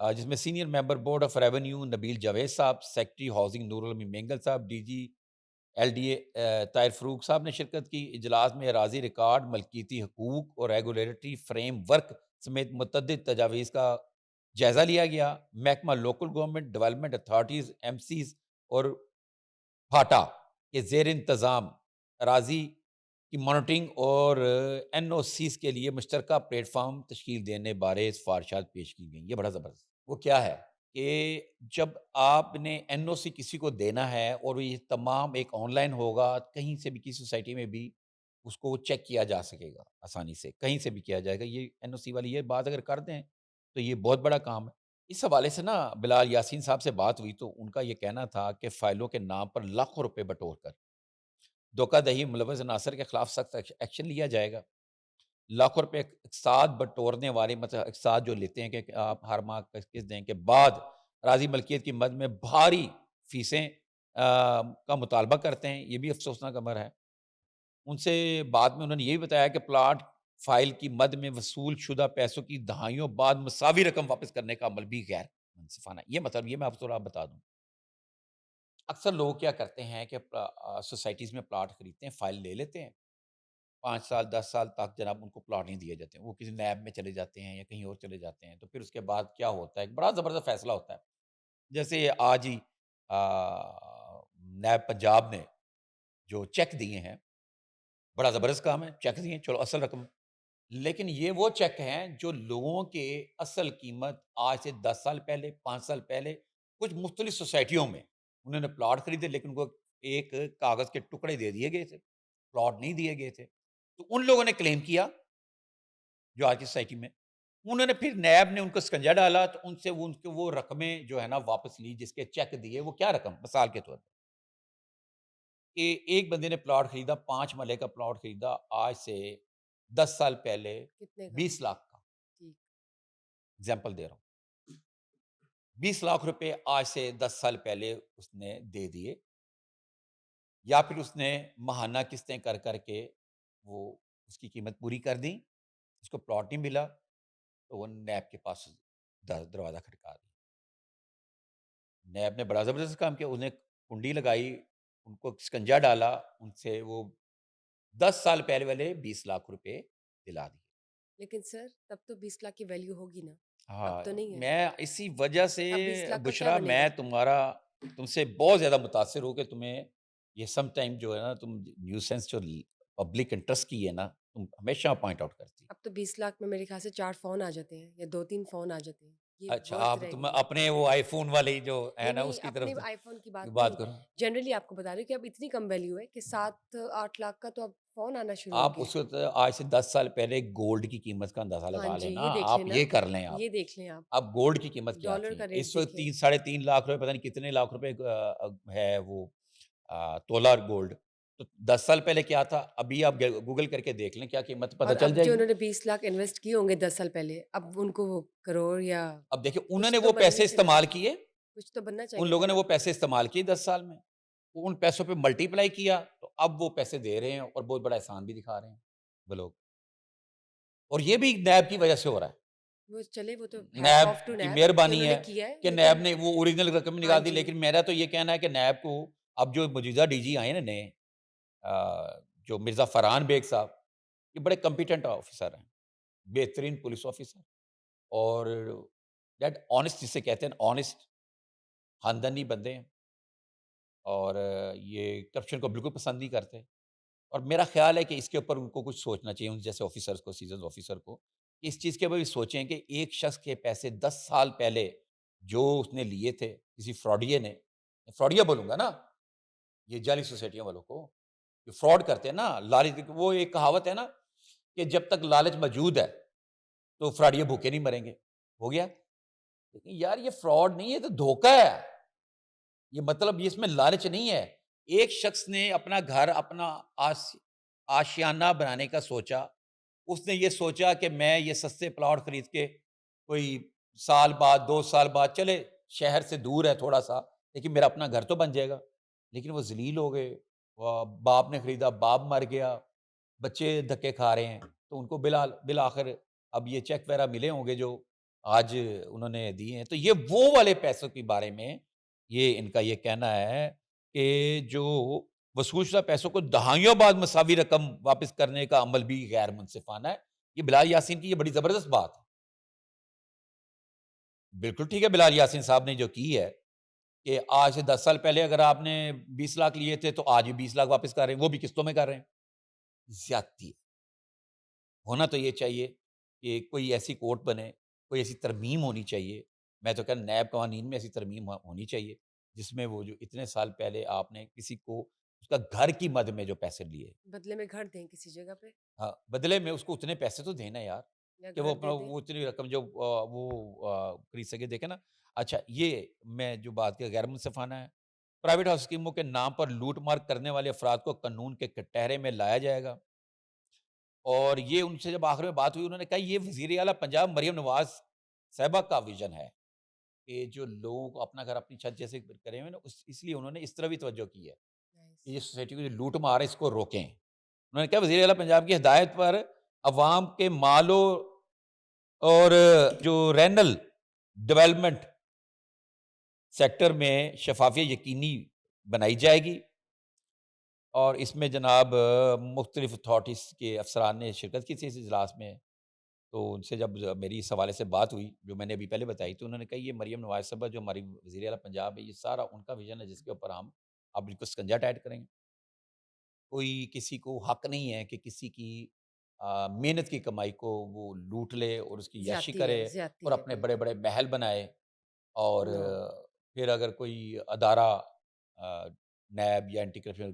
جس میں senior member board of revenue Nabeel Javed صاحب، سیکرٹری ہاؤسنگ نور المی مینگل صاحب، D G L D A Tahir Farooq صاحب نے شرکت کی۔ اجلاس میں اراضی ریکارڈ، ملکیتی حقوق اور ریگولیٹری فریم ورک سمیت متعدد تجاویز کا جائزہ لیا گیا۔ محکمہ local government development authorities, M Cs اور پھاٹا کے زیر انتظام اراضی کی مانیٹرنگ اور این او سیز کے لیے مشترکہ پلیٹ فارم تشکیل دینے بارے سفارشات پیش کی گئیں۔ یہ بڑا زبردست، وہ کیا ہے کہ جب آپ نے این او سی کسی کو دینا ہے اور یہ تمام ایک آن لائن ہوگا، کہیں سے بھی کسی سوسائٹی میں بھی اس کو چیک کیا جا سکے گا آسانی سے، کہیں سے بھی کیا جائے گا۔ یہ این او سی والی یہ بات اگر کر دیں تو یہ بہت بڑا کام ہے۔ اس حوالے سے نا بلال یاسین صاحب سے بات ہوئی تو ان کا یہ کہنا تھا کہ فائلوں کے نام پر لاکھوں روپے بٹور کر دھوکہ دہی ملوث عناصر کے خلاف سخت ایکشن لیا جائے گا۔ لاکھوں روپے اقساط بٹورنے والے، مطلب اقساط جو لیتے ہیں کہ آپ ہر ماہ قسط دیں کے بعد اراضی ملکیت کی مد میں بھاری فیسیں کا مطالبہ کرتے ہیں، یہ بھی افسوسناک امر ہے۔ ان سے بعد میں انہوں نے یہ بھی بتایا کہ پلاٹ فائل کی مد میں وصول شدہ پیسوں کی دہائیوں بعد مساوی رقم واپس کرنے کا عمل بھی غیر منصفانہ ہے۔ یہ مطلب یہ میں آپ کو تھوڑا بتا دوں، اکثر لوگ کیا کرتے ہیں کہ سوسائٹیز میں پلاٹ خریدتے ہیں، فائل لے لیتے ہیں، 5 سال 10 سال تک جناب ان کو پلاٹ نہیں دیے جاتے ہیں، وہ کسی نیب میں چلے جاتے ہیں یا کہیں اور چلے جاتے ہیں۔ تو پھر اس کے بعد کیا ہوتا ہے، ایک بڑا زبردست فیصلہ ہوتا ہے، جیسے آج ہی نیب پنجاب نے جو چیک دیے ہیں، بڑا زبردست کام ہے، چیک دیے چلو اصل رقم، لیکن یہ وہ چیک ہیں جو لوگوں کے اصل قیمت آج سے 10 سال پہلے، 5 سال پہلے کچھ مختلف سوسائٹیوں میں انہوں نے پلاٹ خریدے، لیکن ان کو ایک کاغذ کے ٹکڑے دے دیے گئے تھے، پلاٹ نہیں دیے گئے تھے۔ تو ان لوگوں نے کلیم کیا جو آج کی سوسائٹی میں، انہوں نے پھر نیب نے ان کو سکنجا ڈالا تو ان سے وہ رقمیں جو ہے نا واپس لی، جس کے چیک دیے۔ وہ کیا رقم، مثال کے طور پر کہ ایک بندے نے پلاٹ خریدا، 5 مرلے کا پلاٹ خریدا آج سے 10 سال پہلے، کتنے کا؟ 20 لاکھ کا، ٹھیک۔ اگزامپل دے رہا ہوں، 20 لاکھ روپے آج سے 10 سال پہلے اس نے دے دیے، یا پھر اس نے ماہانہ قسطیں کر کر کے وہ اس کی قیمت پوری کر دی، اس کو پلاٹ نہیں ملا تو وہ نیب کے پاس دروازہ کھٹکا دیا۔ نیب نے بڑا زبردست کام کیا، انہیں کنڈی لگائی، ان کو سکنجا ڈالا، ان سے وہ 10 سال پہلے والے 20 لاکھ روپے دلا دیے۔ لیکن سر تب تو 20 لاکھ کی ویلیو ہوگی نا، اب ہاں، تو نہیں ہے۔ میں اسی وجہ سے اب 20 لاکھ کا کیا بشرا، بنے میں گا؟ تم سے بہت زیادہ متاثر ہوں کہ تمہیں یہ سم ٹائم جو ہے نا، تم نیوز سینس جو پبلک انٹرسٹ کی ہے نا، تم ہمیشہ پوائنٹ آؤٹ کرتی۔ اب تو 20 لاکھ میں میرے خیال سے 4 فون آ جاتے ہیں یا 2-3 فون آ جاتے ہیں، یہ اچھا، ورتھ آپ رہ تم گئی ہے۔ اپنے وہ آئی فون والی جو ہے نہیں نا نہیں، اس کی طرف اپنے آئی فون کی بات بات نہیں، کرو۔ جنرلی آپ کو بتا رہی ہوں کہ اب اتنی کم ویلیو ہے کہ 7-8 لاکھ کا تو اب فون آنا شروع ہو آپ گیا اس ہے۔ وقت آج سے 10 سال پہلے گولڈ کی قیمت کا اندازہ ہاں لگا جی، لینا، یہ دیکھ آپ لینا، یہ کر لیں، یہ دیکھ لیں آپ، آپ گولڈ کی قیمت کیا ڈالر تھی کا ریٹ اس وقت، دیکھ لیں۔ 3 3.5 لاکھ روپے، پتہ نہیں کتنے لاکھ روپے ہے وہ تولہ گولڈ۔ تو 10 سال پہلے کیا تھا، ابھی آپ گوگل کر کے دیکھ لیں کیا قیمت، پتہ اور چل اب جائے جو گی۔ انہوں نے 20 لاکھ انویسٹ کیے ہوں گے 10 سال پہلے، اب ان کو وہ کروڑ یا اب دیکھیں انہوں کچھ نے تو وہ بننے پیسے چاہیے استعمال تھے، کیے، کچھ تو بننا ان چاہیے تھا لوگوں نے نا۔ وہ پیسے استعمال کیے 10 سال میں، ان پیسوں پہ ملٹی پلائی کیا، تو اب وہ پیسے دے رہے ہیں اور بہت بڑا احسان بھی دکھا رہے ہیں وہ لوگ، اور یہ بھی نیب کی وجہ سے ہو رہا ہے۔ وہ چلے، وہ تو ہیٹس نیب آف ٹو کی نیب کہ مہربانی انہوں نے ہے کیا ہے، کہ نیب لیکن نے وہ اوریجنل رقم ہاں نکال دی، جی، لیکن میرا تو یہ کہنا ہے کہ نیب کو اب جو موجودہ ڈی جی آئے نا نئے، جو مرزا فرحان بیگ صاحب، یہ بڑے کمپیٹنٹ آفیسر ہیں، بہترین پولیس آفیسر، اور دیٹ آنےسٹ جسے کہتے ہیں، آنےسٹ خاندانی بندے ہیں، اور یہ کرپشن کو بالکل پسند نہیں کرتے، اور میرا خیال ہے کہ اس کے اوپر ان کو کچھ سوچنا چاہیے، ان جیسے آفیسرز کو، سیزنز آفیسر کو، کہ اس چیز کے اوپر بھی سوچیں کہ ایک شخص کے پیسے 10 سال پہلے جو اس نے لیے تھے کسی فراڈیے نے، فراڈیا بولوں گا نا، یہ جعلی سوسائٹیوں والوں کو جو فراڈ کرتے ہیں نا، لالچ، وہ ایک کہاوت ہے نا کہ جب تک لالچ موجود ہے تو فراڈیے بھوکے نہیں مریں گے، ہو گیا، لیکن یار یہ فراڈ نہیں ہے، تو دھوکہ ہے، یہ مطلب یہ اس میں لالچ نہیں ہے۔ ایک شخص نے اپنا گھر، اپنا آشیانہ بنانے کا سوچا، اس نے یہ سوچا کہ میں یہ سستے پلاٹ خرید کے کوئی سال بعد 2 سال بعد، چلے شہر سے دور ہے تھوڑا سا لیکن میرا اپنا گھر تو بن جائے گا، لیکن وہ ذلیل ہو گئے، باپ نے خریدا، باپ مر گیا، بچے دھکے کھا رہے ہیں، تو ان کو بالآخر اب یہ چیک وغیرہ ملے ہوں گے جو آج انہوں نے دیے ہیں۔ تو یہ وہ والے پیسوں کے بارے میں یہ ان کا یہ کہنا ہے کہ جو وصول شدہ پیسوں کو دہائیوں بعد مساوی رقم واپس کرنے کا عمل بھی غیر منصفانہ ہے۔ یہ بلال یاسین کی یہ بڑی زبردست بات ہے۔ بالکل ٹھیک ہے بلال یاسین صاحب نے جو کی ہے کہ آج سے 10 سال پہلے اگر آپ نے 20 لاکھ لیے تھے تو آج بھی 20 لاکھ واپس کر رہے ہیں، وہ بھی قسطوں میں کر رہے ہیں۔ زیادتی ہے۔ ہونا تو یہ چاہیے کہ کوئی ایسی کورٹ بنے، کوئی ایسی ترمیم ہونی چاہیے، میں تو کہہ نیب قوانین میں ایسی ترمیم ہونی چاہیے جس میں وہ جو اتنے سال پہلے آپ نے کسی کو اس کا گھر کی مد میں جو پیسے لیے، بدلے میں گھر دیں کسی جگہ پہ ہاں بدلے میں اس کو اتنے پیسے تو دینا یار یا کہ وہ گھر اپنا دے دیں۔ وہ اتنی رقم جو وہ خرید سکے، دیکھیں نا۔ اچھا یہ میں جو بات کیا غیر منصفانہ ہے، پرائیویٹ ہاؤس اسکیموں کے نام پر لوٹ مار کرنے والے افراد کو قانون کے کٹہرے میں لایا جائے گا۔ اور یہ ان سے جب آخر میں بات ہوئی، انہوں نے کہا یہ وزیر اعلیٰ پنجاب مریم نواز صاحبہ کا ویژن ہے کہ جو لوگ اپنا گھر اپنی چھت جیسے کرے ہوئے نا، اس لیے انہوں نے اس طرح بھی توجہ کی ہے کہ یہ Nice. سوسائٹی کو جو لوٹ مار ہے اس کو روکیں۔ انہوں نے کہا وزیر اعلیٰ پنجاب کی ہدایت پر عوام کے مالوں اور جو رینل ڈیولپمنٹ سیکٹر میں شفافیت یقینی بنائی جائے گی، اور اس میں جناب مختلف اتھارٹیز کے افسران نے شرکت کی تھی اس اجلاس میں۔ تو ان سے جب میری اس حوالے سے بات ہوئی جو میں نے ابھی پہلے بتائی، تو انہوں نے کہا یہ مریم نواز صاحبہ جو ہماری وزیر اعلیٰ پنجاب ہے، یہ سارا ان کا ویژن ہے جس کے اوپر ہم اب بالکل سکنجا ٹائٹ کریں گے۔ کوئی کسی کو حق نہیں ہے کہ کسی کی محنت کی کمائی کو وہ لوٹ لے اور اس کی عیاشی کرے اور زیادتی ہے اپنے بڑے بالکل۔ بڑے محل بنائے، اور نو پھر اگر کوئی ادارہ نیب یا اینٹی کرپشن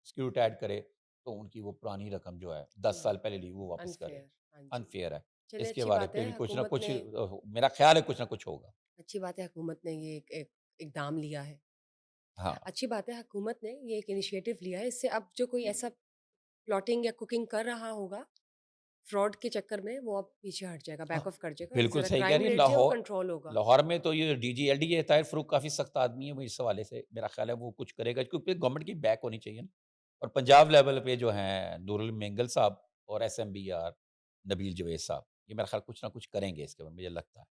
سیکورٹی ایڈ کرے تو ان کی وہ پرانی رقم جو ہے 10 سال پہلے لی وہ واپس کرے۔ انفیئر، ہاں جی۔ انفیئر ہے۔ چلے اس کے اچھی بارے بات پہ ہے بھی کچھ نہ حکومت کچھ نے میرا خیال ہے کچھ نہ کچھ ہوگا۔ اچھی بات ہے حکومت نے یہ ایک اقدام لیا ہے۔ ہاں اچھی بات ہے حکومت نے یہ ایک انیشیٹو لیا ہے، اس سے اب جو کوئی ایسا پلاٹنگ یا کوکنگ کر رہا ہوگا فراڈ کے چکر میں، وہ اب پیچھے ہٹ جائے گا، ہاں، بیک آف کر جائے گا، بالکل ذرا صحیح کہہ کرائم رہی ہے۔ ریٹ جو ہے وہ کنٹرول ہوگا۔ لاہور میں تو یہ ڈی جی ایل ڈی ہے طاہر فروخ کافی سخت آدمی ہے، وہ اس حوالے سے میرا خیال ہے وہ کچھ کرے گا کیونکہ گورنمنٹ کی بیک ہونی چاہیے نا۔ اور پنجاب لیول پہ جو ہیں نور مینگل صاحب اور ایس ایم بی آر نبیل جویز صاحب، یہ میرا خیال کچھ نہ کچھ کریں گے اس کے بعد، مجھے لگتا ہے۔